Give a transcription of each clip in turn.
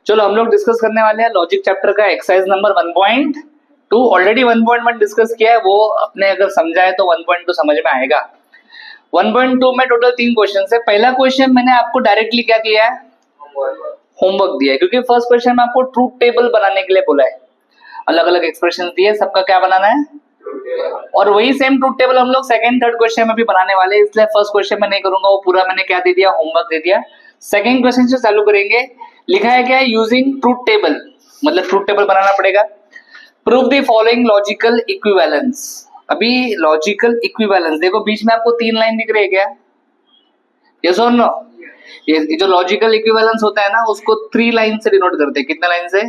चलो हम लोग डिस्कस करने वाले हैं लॉजिक चैप्टर का एक्सरसाइज नंबर 1.2। ऑलरेडी 1.1 डिस्कस किया है, वो अपने अगर समझा है तो 1.2 समझ में आएगा। 1.2 में टोटल 3 क्वेश्चन है। पहला क्वेश्चन मैंने आपको डायरेक्टली क्या किया है, होमवर्क दिया है, क्योंकि फर्स्ट क्वेश्चन में आपको ट्रूथ टेबल बनाने के लिए बोला है। अलग अलग एक्सप्रेशन दिए, सबका क्या बनाना है, और वही सेम ट्रूथ टेबल हम लोग सेकंड थर्ड क्वेश्चन में भी बनाने वाले हैं। इसलिए फर्स्ट क्वेश्चन में नहीं करूंगा, वो पूरा मैंने क्या दे दिया, होमवर्क दे दिया। सेकंड क्वेश्चन से चालू करेंगे। लिखा है क्या, यूजिंग ट्रूथ टेबल, मतलब ट्रूथ टेबल बनाना पड़ेगा। Prove the following logical equivalence. अभी लॉजिकल इक्विवेलेंस देखो, बीच में आपको 3 लाइन दिख रही है क्या, यस और नो? ये जो लॉजिकल इक्विवेलेंस होता है ना, उसको 3 लाइन से डिनोट करते हैं। कितने लाइन से,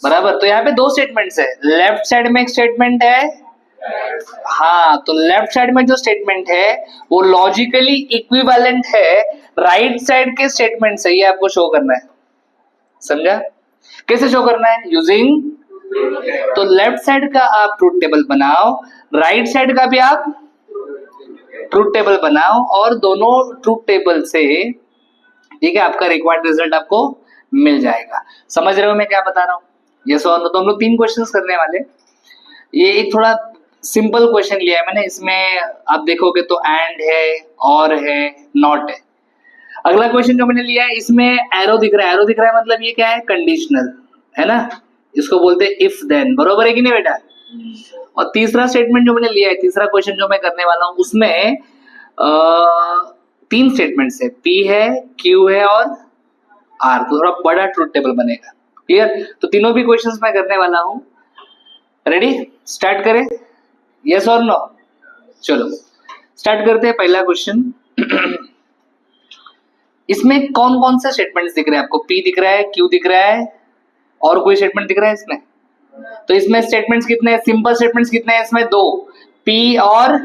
बराबर। तो यहाँ पे 2 स्टेटमेंट्स है, लेफ्ट साइड में एक स्टेटमेंट है, हाँ, तो लेफ्ट साइड में जो स्टेटमेंट है वो लॉजिकली इक्विवेलेंट है राइट साइड के स्टेटमेंट से। ये आपको शो करना है, समझा? कैसे शो करना है, यूजिंग, तो लेफ्ट साइड का आप ट्रूथ टेबल बनाओ, राइट साइड का भी आप ट्रूथ टेबल बनाओ, और दोनों ट्रूथ टेबल से, ठीक है, आपका रिक्वायर्ड रिजल्ट आपको मिल जाएगा। समझ रहे हो मैं क्या बता रहा हूँ, यस और नो? तो हम लोग 3 क्वेश्चंस करने वाले। ये एक थोड़ा सिंपल क्वेश्चन लिया है मैंने, इसमें आप देखोगे तो एंड है, और है, नॉट है। अगला क्वेश्चन जो मैंने लिया है, इसमें एरो दिख रहा है, एरो दिख रहा है मतलब ये क्या है, कंडीशनल है ना, इसको बोलते हैं इफ देन, बरोबर है कि नहीं बेटा? और तीसरा स्टेटमेंट जो मैंने लिया है, तीसरा क्वेश्चन जो मैं करने वाला हूं, उसमें 3 स्टेटमेंट्स है, पी है, क्यू है और आर। तो थोड़ा बड़ा ट्रूथ टेबल बनेगा, क्लियर? तो तीनों भी क्वेश्चंस मैं करने वाला हूं। रेडी, स्टार्ट करें, यस और नो? चलो स्टार्ट करते हैं। पहला क्वेश्चन, इसमें कौन कौन से स्टेटमेंट्स दिख रहे हैं आपको? पी दिख रहा है, क्यू दिख रहा है, और कोई स्टेटमेंट दिख रहा है इसमें? तो इसमें स्टेटमेंट्स कितने हैं, सिंपल स्टेटमेंट्स कितने हैं इसमें? 2, पी और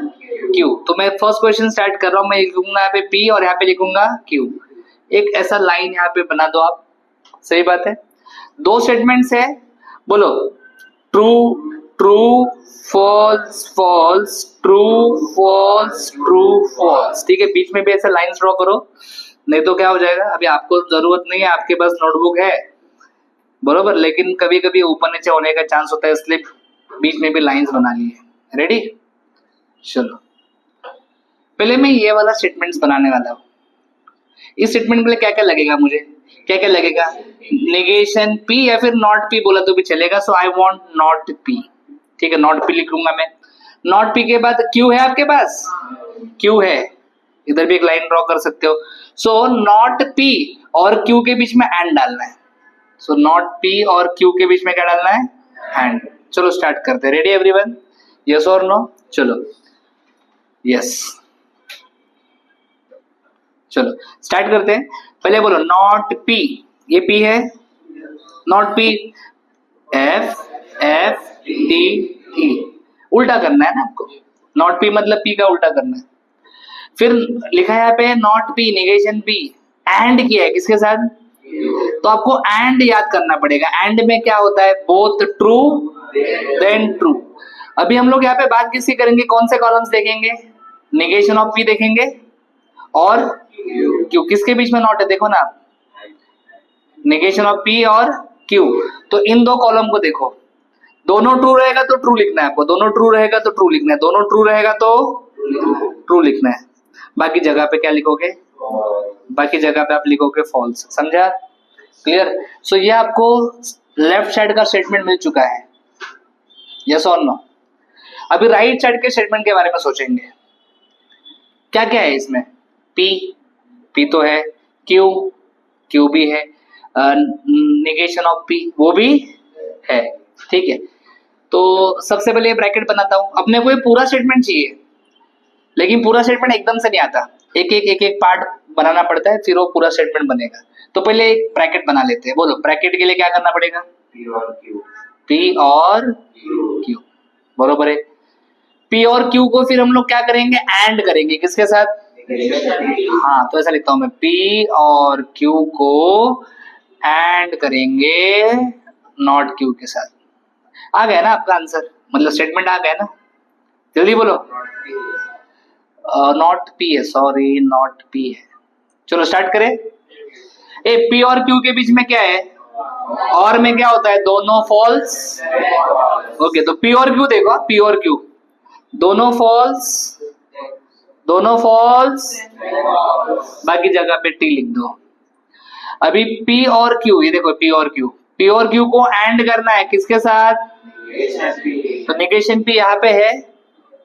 क्यू। तो मैं फर्स्ट क्वेश्चन स्टार्ट कर रहा हूं, मैं लिखूंगा यहाँ पे पी और यहाँ पे लिखूंगा क्यू। एक ऐसा लाइन यहाँ पे बना दो आप, सही बात है। 2 स्टेटमेंट्स है, बोलो true true false false, true false true false, ठीक है? बीच में भी ऐसे लाइंस ड्रॉ करो, नहीं तो क्या हो जाएगा, अभी आपको जरूरत नहीं है, आपके पास नोटबुक है, बरोबर, लेकिन कभी कभी ऊपर नीचे होने का चांस होता है, इसलिए बीच में भी लाइंस बना ली है। रेडी, चलो पहले मैं ये वाला स्टेटमेंट्स बनाने वाला हूँ। इस स्टेटमेंट के लिए क्या क्या लगेगा, मुझे क्या क्या लगेगा, नेगेशन पी या फिर नॉट पी बोला तो भी चलेगा। सो आई वांट नॉट पी, ठीक है, नॉट पी लिखूंगा मैं। नॉट पी के बाद क्यू है आपके पास, क्यू है, इधर भी एक लाइन ड्रॉ कर सकते हो। सो नॉट पी और क्यू के बीच में एंड डालना है। सो नॉट पी और क्यू के बीच में क्या डालना है, एंड। चलो स्टार्ट करते हैं। रेडी एवरीवन, यस और नो? चलो यस, चलो स्टार्ट करते हैं। पहले बोलो नॉट पी, ये पी है, not P F F T E, उल्टा करना है ना आपको, नॉट पी मतलब पी का उल्टा करना है। फिर लिखा है यहाँ पे not P negation P, and किया है किसके साथ, तो आपको एंड याद करना पड़ेगा। एंड में क्या होता है, बोथ ट्रू देन ट्रू। अभी हम लोग यहाँ पे बात किसकी करेंगे, कौन से कॉलम्स देखेंगे, नेगेशन ऑफ पी देखेंगे और क्यू। किसके बीच में नॉट है, देखो ना, नेगेशन ऑफ पी और क्यू। तो इन 2 कॉलम को देखो, दोनों ट्रू रहेगा तो ट्रू लिखना है आपको, दोनों ट्रू रहेगा तो ट्रू लिखना है, दोनों ट्रू रहेगा तो ट्रू लिखना है। बाकी जगह पे क्या लिखोगे, बाकी जगह पे आप लिखोगे फॉल्स। समझा, क्लियर? सो ये आपको लेफ्ट साइड का स्टेटमेंट मिल चुका है, यस और नो? अभी राइट साइड के स्टेटमेंट के बारे में सोचेंगे, क्या क्या है इसमें, पी, पी तो है, क्यू, क्यू भी है, नेगेशन ऑफ पी वो भी है, ठीक है। तो सबसे पहले ब्रैकेट बनाता हूं। अपने को ये पूरा स्टेटमेंट चाहिए, लेकिन पूरा स्टेटमेंट एकदम से नहीं आता, एक एक पार्ट बनाना पड़ता है, फिर वो पूरा स्टेटमेंट बनेगा। तो पहले एक ब्रैकेट बना लेते हैं। बोलो ब्रैकेट के लिए क्या करना पड़ेगा, पी और क्यू, पी और क्यू, बरोबर है। पी और क्यू को फिर हम लोग क्या करेंगे, एंड करेंगे, किसके साथ, हाँ, तो ऐसा लिखता हूं मैं, पी और क्यू को एंड करेंगे नॉट क्यू के साथ। आ गया ना आपका आंसर, मतलब स्टेटमेंट आ गया ना, जल्दी बोलो। नॉट पी है, सॉरी नॉट पी है। चलो स्टार्ट करें। ए पी और क्यू के बीच में क्या है, और में क्या होता है, दोनों फॉल्स। ओके, तो पी और क्यू देखो, पी और क्यू दोनों फॉल्स, दोनों फॉल्स, बाकी जगह पे टी लिख दो। अभी पी और क्यू, ये देखो पी और क्यू, पी और क्यू को एंड करना है किसके साथ, तो नेगेशन पी यहाँ पे है,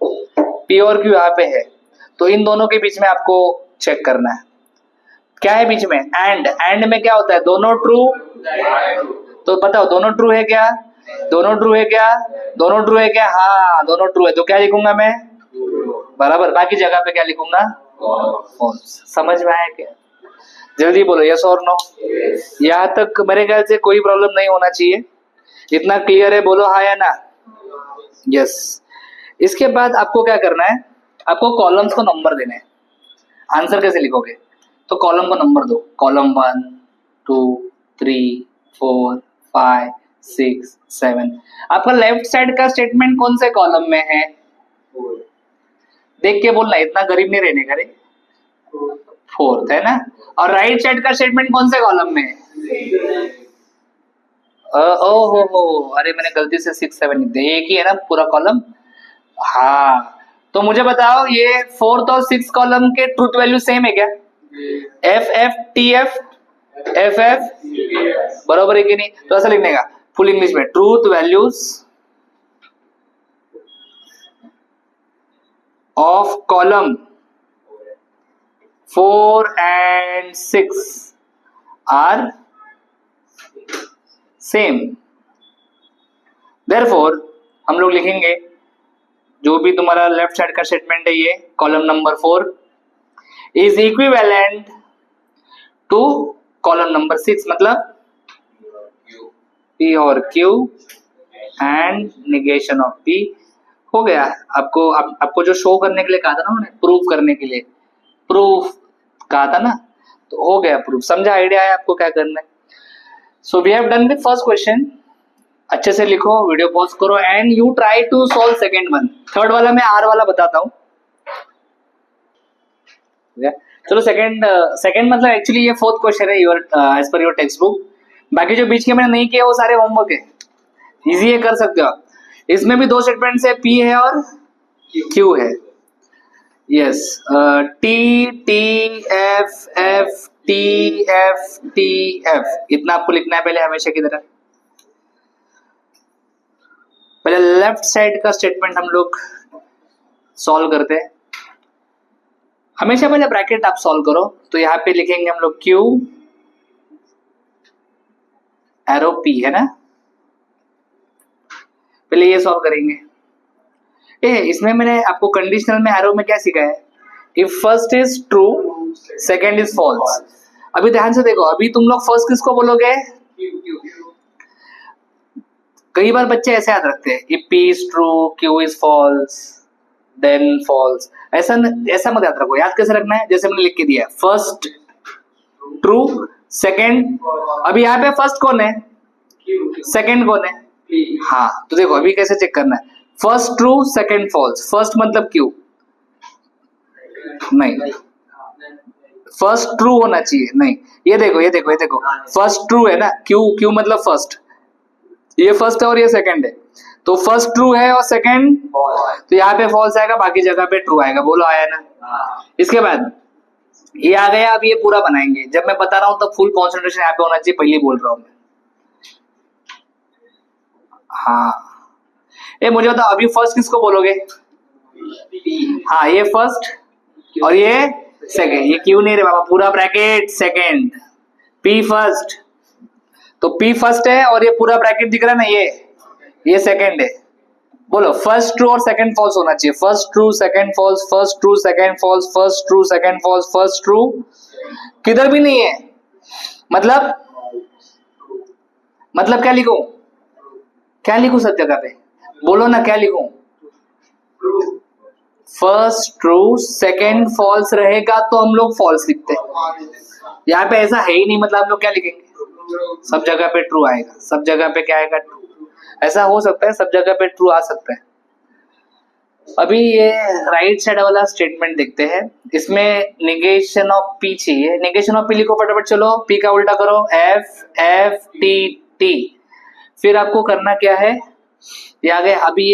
पी और क्यू यहाँ पे है, तो इन दोनों के बीच में आपको चेक करना है क्या है बीच में, एंड। एंड में क्या होता है, दोनों ट्रू, तो बताओ दोनों ट्रू है क्या, दोनों ट्रू है क्या, दोनों ट्रू है क्या, हाँ दोनों ट्रू है, तो क्या लिखूंगा मैं, बराबर, बाकी जगह पे क्या लिखूंगा, फॉल्स। समझ में आया क्या, जल्दी बोलो यस और नो। यहाँ तक मेरे ख्याल से कोई प्रॉब्लम नहीं होना चाहिए, इतना क्लियर है, बोलो हाँ या ना, यस। इसके बाद आपको क्या करना है, आपको कॉलम्स को नंबर देने हैं। आंसर कैसे लिखोगे, तो कॉलम को नंबर दो, कॉलम 1 2 3 4 5 6 7। आपका लेफ्ट साइड का स्टेटमेंट कौन से कॉलम में है, देख के बोलना, इतना गरीब नहीं रहने का रे, 4th है ना। और राइट साइड का स्टेटमेंट कौन से कॉलम में है, हो, अरे मैंने गलती से 6 7 लिख दिया, एक ही है ना पूरा कॉलम। हाँ, तो मुझे बताओ ये 4th और 6th कॉलम के ट्रूथ वैल्यू सेम है क्या, F F T F F F, बराबर है कि नहीं, तो ऐसा लिखने का फुल इंग्लिश में, truth values of column 4 and 6 are same. Therefore हम लोग लिखेंगे जो भी तुम्हारा लेफ्ट साइड का स्टेटमेंट है, ये column number 4 is equivalent to column number 6, मतलब P और Q and negation of P। हो गया। आपको जो शो करने के लिए कहा था ना उन्होंने, प्रूफ करने के लिए, प्रूफ कहा था ना, तो हो गया प्रूफ। समझा, आइडिया है आपको क्या करना है। So we have done the first question. अच्छे से लिखो, वीडियो पॉज करो and you try to solve second one. Third वाला मैं आर वाला बताता हूँ। चलो सेकंड मतलब एक्चुअली ये फोर्थ क्वेश्चन है your as per your textbook. बाकी जो बीच के मैंने नहीं किया वो सारे होमवर्क है, इजी है, कर सकते हो आप। इसमें भी दो स्टेटमेंट्स है, पी है और क्यू है। Yes, T T F F T F T F, इतना आपको लिखना है पहले हमेशा की तरह। पहले लेफ्ट साइड का स्टेटमेंट हम लोग सॉल्व करते हैं। हमेशा पहले ब्रैकेट आप सॉल्व करो, तो यहाँ पे लिखेंगे हम लोग क्यू एरो पी, है ना। पहले ये सॉल्व करेंगे। इसमें मैंने आपको कंडीशनल में एरो में क्या सिखाया है, if first is true second is false. अभी ध्यान से देखो, अभी तुम लोग फर्स्ट किसको बोलोगे, कई बार बच्चे ऐसे याद रखते हैं, if P is true Q is false then false. ऐसा मत याद रखो। याद कैसे रखना है, जैसे मैंने लिख के दिया, फर्स्ट ट्रू सेकंड। अभी यहाँ पे फर्स्ट कौन है, सेकंड कौन है, हाँ, तो देखो अभी कैसे चेक करना है, first true second false. First मतलब क्यू नहीं, फर्स्ट ट्रू होना चाहिए, नहीं, ये देखो फर्स्ट ट्रू है ना, क्यू मतलब फर्स्ट, ये फर्स्ट है और ये सेकंड है, तो फर्स्ट ट्रू है और सेकंड, तो यहाँ पे फॉल्स आएगा, बाकी जगह पे ट्रू आएगा। बोलो आया ना। इसके बाद ये आ गया। अब ये पूरा बनाएंगे, जब मैं बता रहा हूं तब फुल कॉन्सेंट्रेशन यहाँ पे होना चाहिए, पहले बोल रहा हूं मैं। हाँ, ये मुझे बताओ अभी फर्स्ट किसको बोलोगे, हाँ ये फर्स्ट और ये सेकंड। ये क्यों नहीं रे बाबा, पूरा ब्रैकेट सेकंड, पी फर्स्ट, तो पी फर्स्ट है और ये पूरा ब्रैकेट दिख रहा है ना, ये सेकंड है। बोलो फर्स्ट ट्रू और सेकंड फॉल्स होना चाहिए, first true second false, first true second false, first true second false, first true किधर भी नहीं है। मतलब क्या लिखूं सब जगह पे, बोलो ना क्या लिखूं। फर्स्ट ट्रू सेकंड फॉल्स रहेगा तो हम लोग फॉल्स लिखते हैं। यहाँ पे ऐसा है ही नहीं, मतलब हम लोग क्या लिखेंगे, सब जगह पे ट्रू आएगा, सब जगह पे क्या आएगा, ट्रू। ऐसा हो सकता है सब जगह पे ट्रू आ सकता है, अभी ये राइट साइड वाला स्टेटमेंट देखते हैं। इसमें निगेशन ऑफ पी चाहिए। निगेशन ऑफ पी लिखो फटाफट, चलो पी का उल्टा करो, एफ एफ टी टी। फिर आपको करना क्या है, ये आ गया। अभी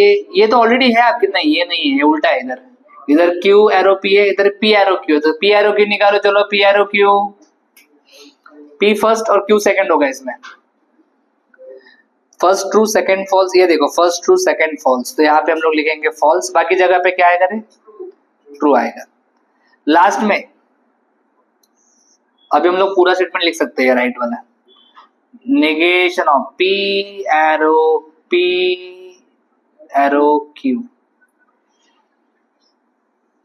ये तो ऑलरेडी है आपके, नहीं ये नहीं है, उल्टा है। इधर इधर क्यू एरो पी है, इधर पी एरो क्यू, तो पी एरो क्यू निकालो, चलो P arrow Q. P first और क्यू सेकंड होगा इसमें। फर्स्ट ट्रू सेकंड फॉल्स, ये देखो फर्स्ट ट्रू सेकंड फॉल्स, तो यहाँ पे हम लोग लिखेंगे फॉल्स, बाकी जगह पे क्या आएगा रे, ट्रू आएगा। लास्ट में अभी हम लोग पूरा स्टेटमेंट लिख सकते हैं राइट वाला। Negation of P arrow Q.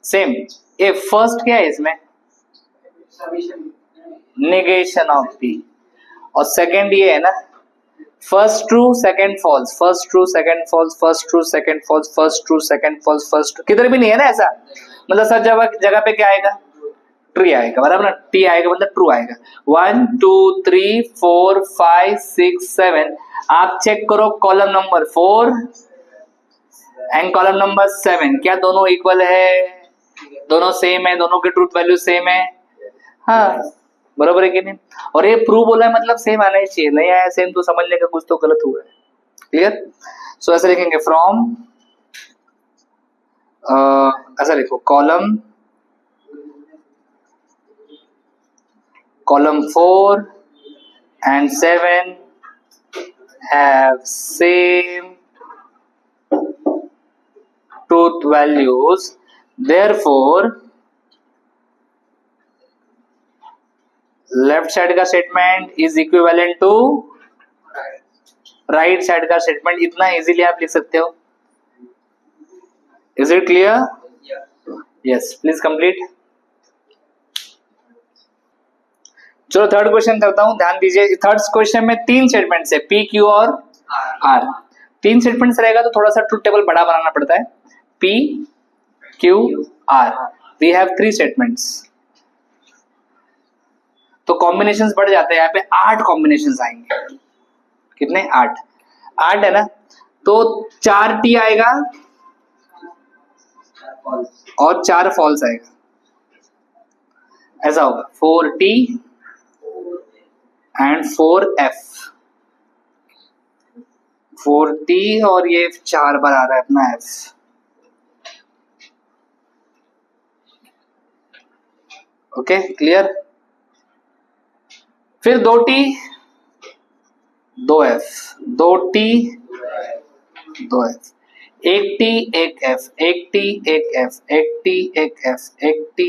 Same, ये फर्स्ट क्या है इसमें, नेगेशन ऑफ पी, और सेकंड ये है ना, first true second false, first true second false, first true second false, first true second false, first किधर भी नहीं है ना ऐसा, मतलब सब जगह पे क्या आएगा, ट्री आएगा, बराबर ना, टी आएगा मतलब ट्रू आएगा। 1 2 3 4 5 6 7, आप चेक करो column number 4 and column number 7, क्या दोनों इक्वल है, दोनों सेम है, दोनों के ट्रूथ वैल्यू सेम है, हाँ बरोबर है कि नहीं। और ये प्रूव बोला है मतलब सेम आना ही चाहिए, नहीं आया सेम तो समझने का कुछ तो गलत हुआ है। क्लियर। सो ऐसा लिखेंगे फ्रॉम, ऐसा लिखो column 4 and 7 have same truth values, therefore left side का statement is equivalent to right side का स्टेटमेंट। इतना इजीली आप लिख सकते हो। Is it clear? Yes, please complete. चलो थर्ड क्वेश्चन करता हूं, ध्यान दीजिए। थर्ड क्वेश्चन में 3 स्टेटमेंट्स है, पी क्यू और आर। 3 स्टेटमेंट्स रहेगा तो थोड़ा सा ट्रूथ टेबल बड़ा बनाना पड़ता है। P Q R, we have 3 statements, तो कॉम्बिनेशंस बढ़ जाते हैं। यहाँ पे 8 कॉम्बिनेशंस आएंगे। कितने? 8 है ना, तो 4 टी आएगा और 4 फॉल्स आएगा, ऐसा होगा 4T एंड 4F। 4T और ये 4 बार आ रहा है अपना F। Okay clear. फिर 2T 2F, 2T 2F, 1T 1F, 1T 1F, 1T 1F, 1T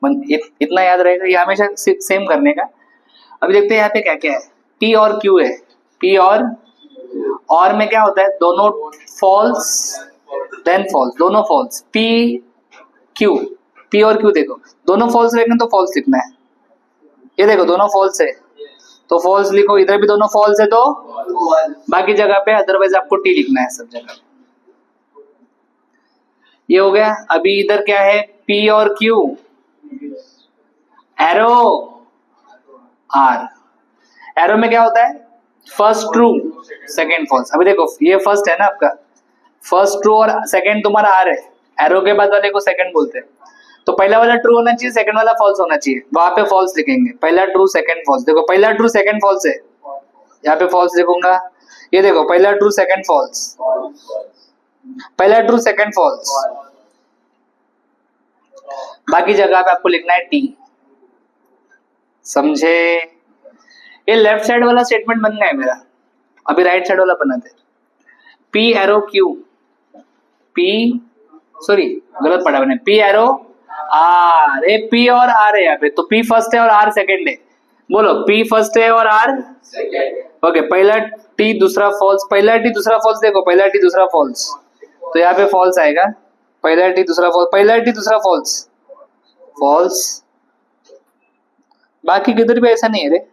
1F। इतना याद रहेगा, ये हमेशा सेम करने का। अभी देखते हैं यहाँ पे क्या क्या है। P और Q है, P और में क्या होता है, दोनों फॉल्स देन फॉल्स, दोनों फॉल्स। P और Q देखो, दोनों फॉल्स रहेंगे तो फॉल्स लिखना है। ये देखो दोनों फॉल्स है तो फॉल्स लिखो, इधर भी दोनों फॉल्स है तो बाकी जगह पे अदरवाइज आपको टी लिखना है सब जगह। ये हो गया। अभी इधर क्या है, पी और क्यू, एरो आर। एरो में क्या होता है, फर्स्ट ट्रू सेकंड फॉल्स। अभी देखो ये फर्स्ट है ना आपका, फर्स्ट ट्रू और सेकंड तुम्हारा आर है, एरो के बाद वाले को सेकंड बोलते हैं। तो पहला वाला ट्रू होना चाहिए, सेकंड वाला फॉल्स होना चाहिए, वहां पे फॉल्स लिखेंगे। पहला ट्रू सेकंड फॉल्स, देखो पहला ट्रू सेकंड फॉल्स है, यहाँ पे फॉल्स लिखूंगा। ये देखो पहला ट्रू सेकंड फॉल्स, पहला ट्रू सेकंड फॉल्स, बाकी जगह पे आपको लिखना है टी। समझे? ये लेफ्ट साइड वाला स्टेटमेंट बन गया है मेरा। अभी राइट साइड वाला बनाते हैं। पी एरो क्यू, सॉरी गलत पढ़ा मैंने, पी एरो आर। ए पी और आर है यहाँ पे, तो पी फर्स्ट है और आर सेकंड है। बोलो पी फर्स्ट है और आर सेकंड। ओके, पहला टी दूसरा फॉल्स, पहला टी दूसरा फॉल्स, देखो पहला टी दूसरा फॉल्स, तो यहाँ पे फॉल्स आएगा। पहला टी दूसरा फॉल्स, पहला टी दूसरा फॉल्स, फॉल्स। बाकी किधर भी ऐसा नहीं है रे,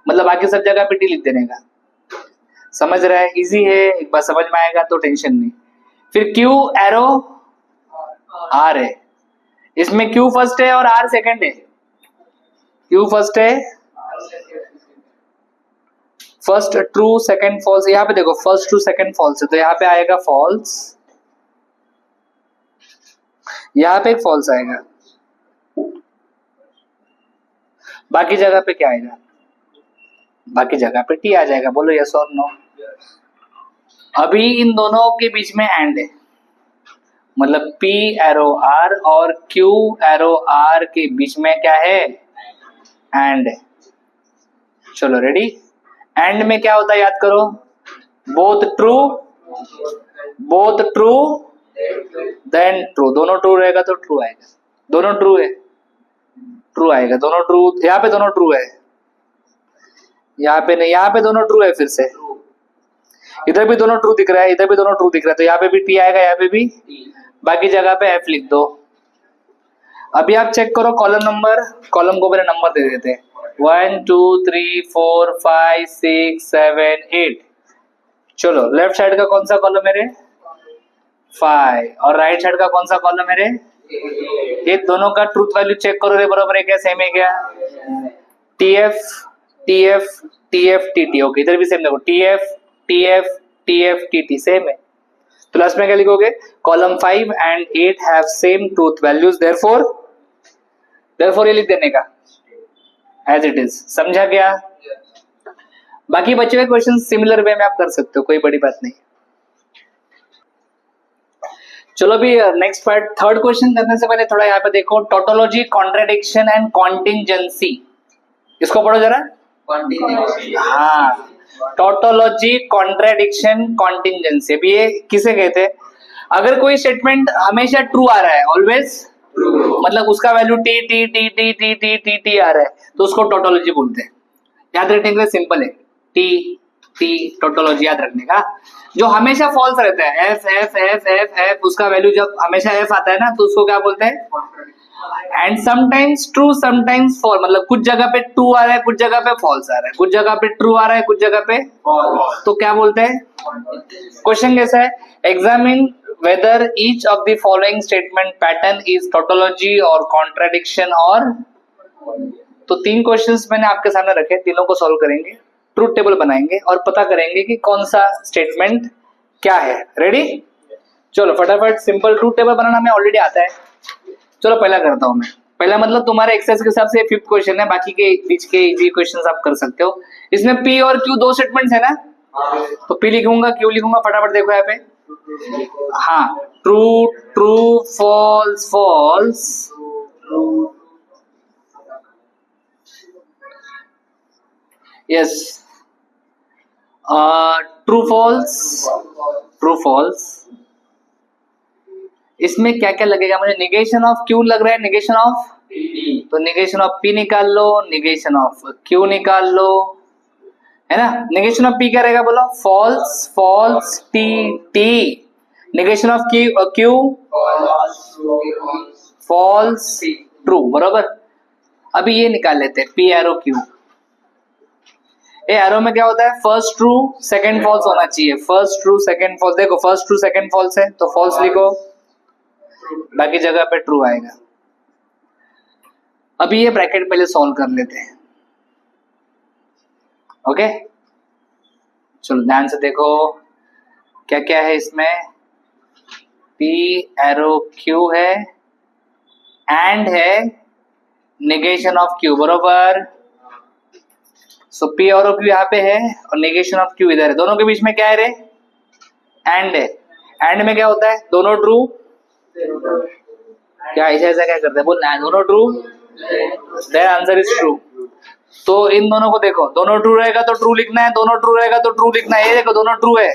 मतलब बाकी सब जगह पे टी लिख देने का। समझ रहा है? इजी है, एक बार समझ में आएगा तो टेंशन नहीं। फिर क्यू एरो आर है, इसमें क्यू फर्स्ट है और आर सेकंड है। क्यू फर्स्ट है, फर्स्ट ट्रू सेकंड फॉल्स। यहाँ पे देखो फर्स्ट ट्रू सेकंड फॉल्स है, तो यहाँ पे आएगा फॉल्स, यहाँ पे एक फॉल्स आएगा, बाकी जगह पे क्या आएगा? बाकी जगह पे टी आ जाएगा। बोलो यस और नो। अभी इन दोनों के बीच में एंड है, मतलब P एरो R और Q एरो R के बीच में क्या है? एंड है। चलो रेडी। एंड में क्या होता है याद करो? Both true then true. दोनों ट्रू रहेगा तो ट्रू आएगा। दोनों ट्रू है, ट्रू आएगा। दोनों ट्रू, यहाँ पे दोनों ट्रू है, यहाँ पे नहीं, यहाँ पे दोनों ट्रू है। फिर से इधर भी दोनों ट्रू दिख रहा है, इधर भी दोनों ट्रू दिख रहा है, तो यहाँ पे भी टी आएगा, यहाँ पे भी। बाकी जगह पे एफ लिख दो। अभी आप चेक करो कॉलम नंबर, कॉलम को पहले नंबर दे देते हैं। 1 2 3 4 5 6 7 8। चलो लेफ्ट साइड का कौन सा कॉलम है रे? 5। और राइट साइड का कौन सा कॉलम है रे? ये दोनों का ट्रूथ वैल्यू चेक करो रे, बराबर है क्या, सेम है क्या? TF TF TF TT। Okay, इधर भी सेम देखो, TF TF TF TT same है। तो लास्ट में क्या लिखोगे? Column 5 and 8 have same truth values, therefore ये लिख देने का एज इट इज। समझा क्या? बाकी बचे हुए क्वेश्चन सिमिलर वे में आप कर सकते हो, कोई बड़ी बात नहीं। चलो अभी नेक्स्ट पार्ट, थर्ड क्वेश्चन करने से पहले थोड़ा यहाँ पे देखो, टोटोलॉजी, कॉन्ट्रडिक्शन एंड कॉन्टिंजेंसी। इसको पढ़ो जरा। हाँ, टोटोलॉजी, कॉन्ट्रडिक्शन, कॉन्टिंजेंसी। अभी ये किसे कहते हैं? अगर कोई स्टेटमेंट हमेशा ट्रू आ रहा है, ऑलवेज, मतलब उसका value T T T T T T T T आ रहा है, तो उसको टोटोलॉजी बोलते हैं। याद रखने के लिए सिंपल है, टी टी टोटोलॉजी याद रखने का। जो हमेशा फॉल्स रहता है, F F F F F, उसका वैल्यू जब हमेशा एफ आता है ना, तो उसको क्या बोलते हैं? And sometimes true sometimes false, मतलब कुछ जगह पे ट्रू आ रहा है, कुछ जगह पे फॉल्स आ रहा है, कुछ जगह पे ट्रू आ रहा है, कुछ जगह पे फॉल्स, तो क्या बोलते हैं? क्वेश्चन कैसा है? Examine whether each of the following statement pattern is tautology और कॉन्ट्रडिक्शन और। तो 3 क्वेश्चंस मैंने आपके सामने रखे, तीनों को सॉल्व करेंगे, ट्रूथ टेबल बनाएंगे और पता करेंगे कि कौन सा स्टेटमेंट क्या है। रेडी? चलो फटाफट, सिंपल ट्रूथ टेबल बनाना हमें ऑलरेडी आता है। चलो पहला करता हूं मैं। पहला मतलब तुम्हारे एक्सरसाइज के हिसाब से 5th क्वेश्चन है, बाकी के बीच के इजी क्वेश्चंस आप कर सकते हो। इसमें P और Q 2 स्टेटमेंट्स है ना, तो P लिखूंगा, Q लिखूंगा, फटाफट देखो यहाँ पे। हाँ, true true, false false, yes, true false, true false. इसमें क्या क्या लगेगा मुझे? निगेशन ऑफ क्यू लग रहा है, निगेशन ऑफ, तो निगेशन ऑफ पी निकाल लो, निगेशन ऑफ क्यू निकाल लो, है ना। निगेशन ऑफ पी क्या रहेगा बोलो? False false T T. Negation of Q false true, बराबर। अभी ये निकाल लेते हैं, पी एरो क्यू। एरो में क्या होता है? फर्स्ट ट्रू सेकंड फॉल्स होना चाहिए, फर्स्ट ट्रू सेकंड फॉल्स। देखो फर्स्ट ट्रू सेकंड फॉल्स है तो फॉल्स लिखो, बाकी जगह पे ट्रू आएगा। अभी ये ब्रैकेट पहले सॉल्व कर लेते हैं, ओके। चलो ध्यान से देखो क्या क्या है इसमें। P एरो Q है, एंड है निगेशन ऑफ Q, बरोबर। सो P और Q यहाँ पे है और निगेशन ऑफ Q इधर है, दोनों के बीच में क्या है रे? एंड है। एंड में क्या होता है? दोनों ट्रू, क्या ऐसा क्या करते हैं बोलना है? दोनों true, their answer is true. तो इन दोनों को देखो, दोनों ट्रू रहेगा तो ट्रू लिखना है, दोनों ट्रू रहेगा तो ट्रू लिखना है। ये देखो दोनों ट्रू है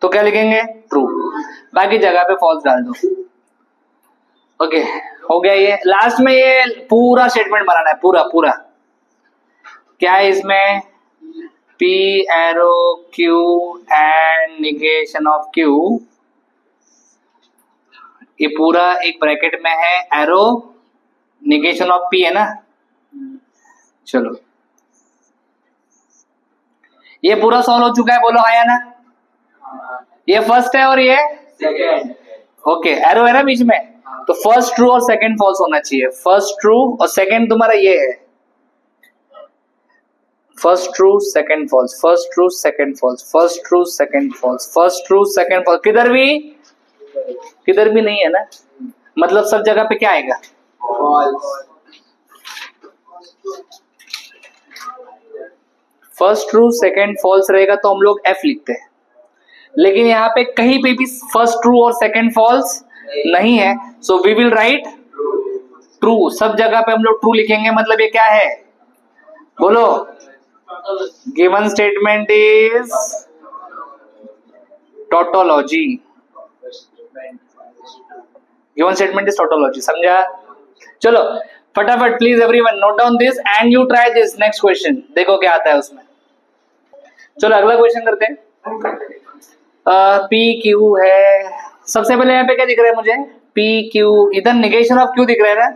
तो क्या लिखेंगे? ट्रू। बाकी जगह पे फॉल्स डाल दो, ओके। हो गया ये। लास्ट में ये पूरा स्टेटमेंट बनाना है, पूरा पूरा। क्या है इसमें? P arrow Q and negation of Q, ये पूरा एक ब्रैकेट में है, एरो निगेशन ऑफ P है ना। चलो ये पूरा सॉल्व हो चुका है, बोलो हाँ या ना। ये फर्स्ट है और ये सेकंड, ओके। एरो है ना बीच में, तो फर्स्ट ट्रू और सेकंड फॉल्स होना चाहिए। फर्स्ट ट्रू और सेकंड तुम्हारा ये है, first true second false, first true second false, first true second false, first true second false. किधर भी किधर भी नहीं है ना, मतलब सब जगह पे क्या आएगा? फर्स्ट ट्रू सेकंड फॉल्स रहेगा तो हम लोग एफ लिखते हैं, लेकिन यहाँ पे कहीं पे भी फर्स्ट ट्रू और सेकंड फॉल्स नहीं है, so we will write true. सब जगह पे हम लोग ट्रू लिखेंगे, मतलब ये क्या है? बोलो, given statement is tautology. Given statement is tautology, समझा? चलो फटाफट please everyone note down this and you try this next question, देखो क्या आता है उसमें। चलो अगला क्वेश्चन करते हैं। पी क्यू है, सबसे पहले यहाँ पे क्या दिख रहा है मुझे? पी क्यू, इधर निगेशन ऑफ क्यू दिख रहा है ना,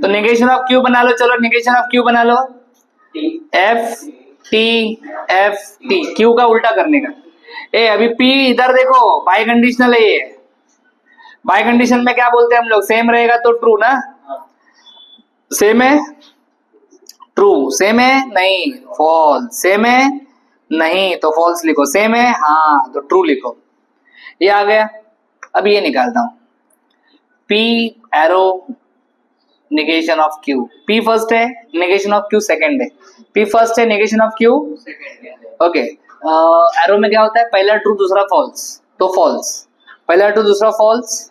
तो निगेशन ऑफ क्यू बना लो। चलो निगेशन ऑफ क्यू बना लो, एफ टी क्यू का उल्टा करने का। ए अभी पी इधर देखो, बाई कंडीशनल है ये। बाई कंडीशन में क्या बोलते हैं हम लोग? सेम रहेगा तो ट्रू ना, सेम है ट्रू, सेम है नहीं फॉल्स, सेम है नहीं तो फॉल्स लिखो, सेम है हाँ तो ट्रू लिखो। ये आ गया। अब ये निकालता हूं, P arrow negation of Q, P first है, निगेशन ऑफ क्यू सेकंड है। पी फर्स्ट है, negation of Q okay. Arrow में क्या होता है? पहला ट्रू दूसरा फॉल्स तो फॉल्स, पहला ट्रू दूसरा फॉल्स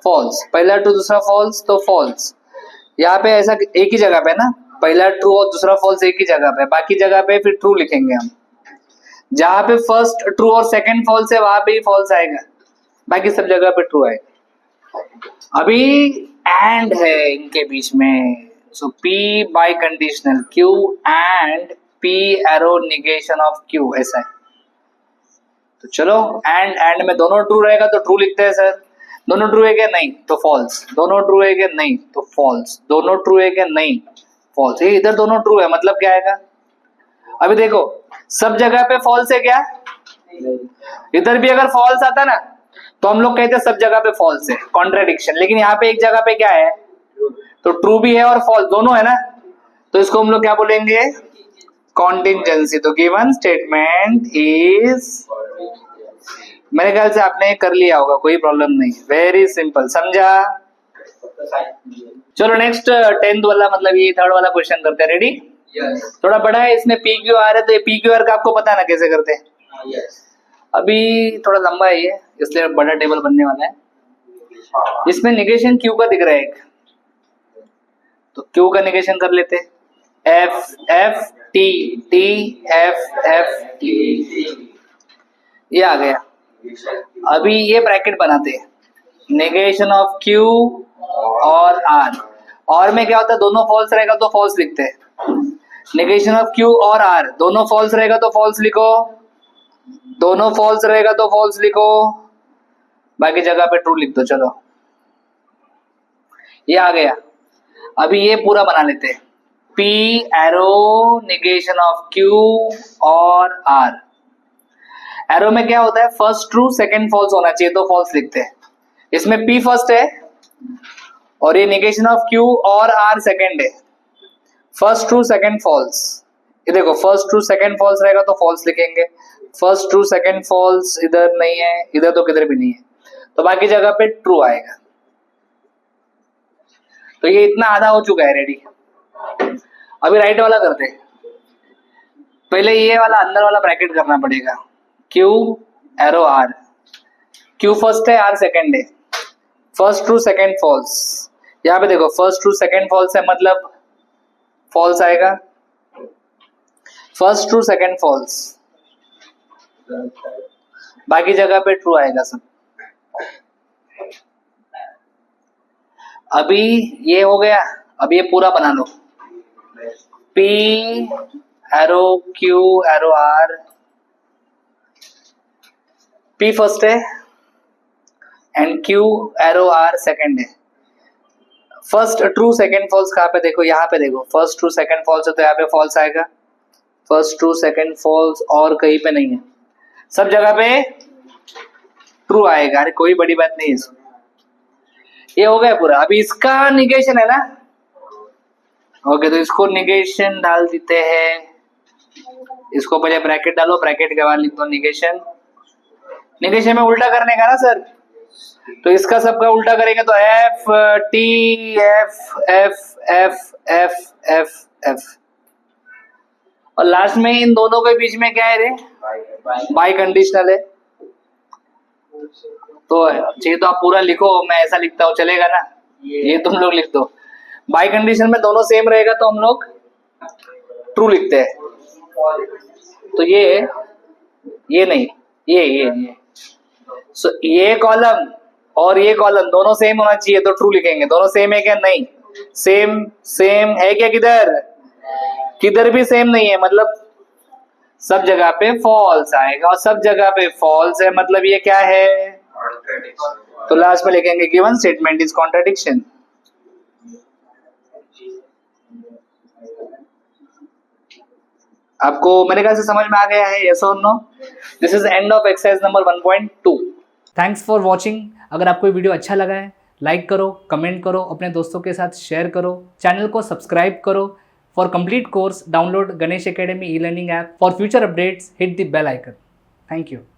फॉल्स, पहला ट्रू दूसरा फॉल्स तो फॉल्स। यहाँ पे ऐसा एक ही जगह पे ना, पहला ट्रू और दूसरा फॉल्स एक ही जगह पे, बाकी जगह पे फिर ट्रू लिखेंगे हम। जहां पे फर्स्ट ट्रू और सेकंड फॉल्स है वहां पे ही फॉल्स आएगा, बाकी सब जगह पे ट्रू आएगा। अभी एंड है इनके बीच में, so P biconditional Q and P arrow negation of Q, ऐसा है। तो चलो एंड में दोनों ट्रू रहेगा तो ट्रू लिखते हैं सर, दोनों ट्रू है क्या? नहीं तो फॉल्स, दोनों ट्रू है क्या? नहीं तो फॉल्स, दोनों ट्रू है क्या? नहीं फॉल्स। ये इधर दोनों ट्रू है, मतलब क्या आएगा? अभी देखो सब जगह पे फॉल्स है क्या? इधर भी अगर फॉल्स आता ना तो हम लोग कहते हैं सब जगह पे फॉल्स है, कॉन्ट्राडिक्शन। लेकिन यहाँ पे एक जगह पे क्या है? तो ट्रू भी है और फॉल्स दोनों है ना, तो इसको हम लोग क्या बोलेंगे? कॉन्टिंजेंसी। तो गिवन स्टेटमेंट इज, मेरे ख्याल से आपने कर लिया होगा, कोई प्रॉब्लम नहीं, वेरी सिंपल, समझा? चलो नेक्स्ट 10th वाला, मतलब ये थर्ड वाला क्वेश्चन करते हैं। रेडी? थोड़ा बड़ा है, इसमें पी क्यू आर है, तो ये पी क्यू आर का आपको पता है ना कैसे करते हैं? अभी थोड़ा लंबा है ये, इसलिए बड़ा टेबल बनने वाला है। इसमें निगेशन क्यू का दिख रहा है एक, तो क्यू का निगेशन कर लेते हैं। F T T F T, ये आ गया। अभी ये ब्रैकेट बनाते हैं, निगेशन ऑफ क्यू और आर। और में क्या होता है? दोनों फॉल्स रहेगा तो फॉल्स लिखते हैं। निगेशन ऑफ क्यू और आर, दोनों फॉल्स रहेगा तो फॉल्स लिखो, दोनों फॉल्स रहेगा तो फॉल्स लिखो, बाकी जगह पे ट्रू लिख दो। चलो ये आ गया। अभी ये पूरा बना लेते हैं, P arrow negation of Q और आर। एरो में क्या होता है? फर्स्ट ट्रू सेकंड फॉल्स होना चाहिए तो फॉल्स लिखते हैं। इसमें पी फर्स्ट है और ये निगेशन ऑफ क्यू और आर सेकंड है, फर्स्ट ट्रू सेकंड फॉल्स। ये देखो फर्स्ट ट्रू सेकंड फॉल्स रहेगा तो फॉल्स लिखेंगे, फर्स्ट ट्रू सेकंड फॉल्स इधर नहीं है, इधर तो किधर भी नहीं है, तो बाकी जगह पे ट्रू आएगा। तो ये इतना आधा हो चुका है। रेडी? अभी राइट वाला करते हैं। पहले ये वाला अंदर वाला ब्रैकेट करना पड़ेगा, Q arrow R, Q first है आर सेकंड है, फर्स्ट ट्रू सेकंड फॉल्स। यहाँ पे देखो फर्स्ट ट्रू सेकंड फॉल्स है, मतलब फॉल्स आएगा, फर्स्ट ट्रू सेकंड फॉल्स, बाकी जगह पे ट्रू आएगा सब। अभी ये हो गया। अब ये पूरा बना लो, P arrow Q arrow R, P first है and Q arrow R second है। फर्स्ट ट्रू सेकंड फॉल्स कहाँ पे? देखो यहाँ पे देखो, फर्स्ट ट्रू सेकंड फॉल्स है तो यहाँ पे फॉल्स आएगा, फर्स्ट ट्रू सेकंड फॉल्स और कहीं पे नहीं है, सब जगह पे ट्रू आएगा। अरे कोई बड़ी बात नहीं है। ये हो गया पूरा। अभी इसका निगेशन है ना, ओके, तो इसको निगेशन डाल देते हैं। इसको पहले ब्रैकेट डालो, ब्रैकेट के बाद लिख दो निगेशन। निगेशन में उल्टा करने का ना सर, तो इसका सबका उल्टा करेंगे तो F T F F F F F F, और लास्ट में इन दोनों के बीच में क्या है रे, बाई कंडीशनल है। तो चाहिए तो आप पूरा लिखो, मैं ऐसा लिखता हूँ चलेगा ना, ये तुम लोग लिख दो। बाई कंडीशन में दोनों सेम रहेगा तो हम लोग ट्रू लिखते हैं। तो ये नहीं, ये सो ये कॉलम और ये कॉलम दोनों सेम होना चाहिए तो ट्रू लिखेंगे। दोनों सेम है क्या? नहीं। सेम सेम है क्या? किधर भी सेम नहीं है, मतलब सब जगह पे फॉल्स आएगा, और सब जगह पे फॉल्स है मतलब ये क्या है? तो लास्ट में लिखेंगे गिवन स्टेटमेंट इज कॉन्ट्रडिक्शन। आपको मेरे ख्याल से समझ में आ गया है, यस और no? This is end of exercise number 1.2। Thanks for watching. अगर आपको वीडियो अच्छा लगा है लाइक करो, कमेंट करो, अपने दोस्तों के साथ शेयर करो, चैनल को सब्सक्राइब करो। For complete course download Ganesh academy e learning app. For future updates hit the bell icon. Thank you.